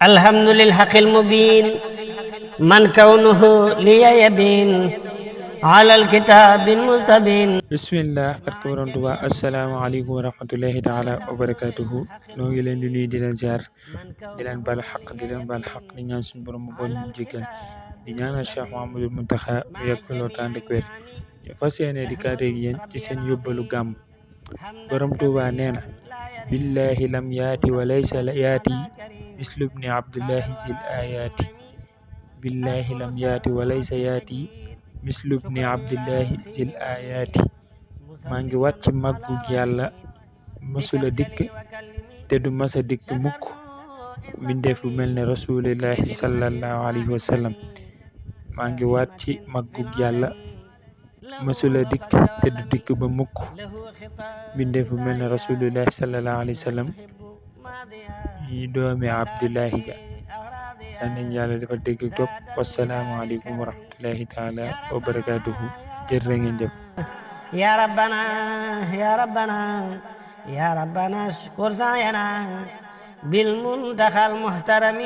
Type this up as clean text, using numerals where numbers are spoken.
الحمد للحق المبين من كونه لي يبين على الكتاب المستبين. bismillah barke borom Tuubaa asalaamaaleykum wa rahmatullahi taala wa barakatuhu noo ngi leen di nuyu di leen ziar di leen bal xaq di leen bal xaq di ñaan suñu borom mu bool ñu jéggal di ñaanal Cheikh Mouhamadul Muntaxa mu yàgg fi lool tànd ak wér fas yéene di kaateeg yéen ci seen yóbbalu gàmm. borom Tuubaa nee na billahi lam yaati wa laysa yaati mislubni abdullahi zil ayaati billahi lam yaati wa laysa yaati mislubni abdullahi zil ayaati maa ngi wàcc màggug yàlla mësula dikk te du masa dikk mukk mbindeef bu mel ne rasulillahi sallallahu alayhi wa sallam maa ngi wàcc màggug yàlla mësula dikk te du dikk ba mukk mbindeef bu mel ne rasulillahi sallallahu alayhi wa sallam yi doomi abdullahi ga daan nañ yàlla dafa dégg topp wasalaamu aleykum wa rahmatullahi taala wa barakatuhu jërë ngeen jëf. يا ربنا يا ربنا يا ربنا اشكر سعينا بالمنتخى المحترم.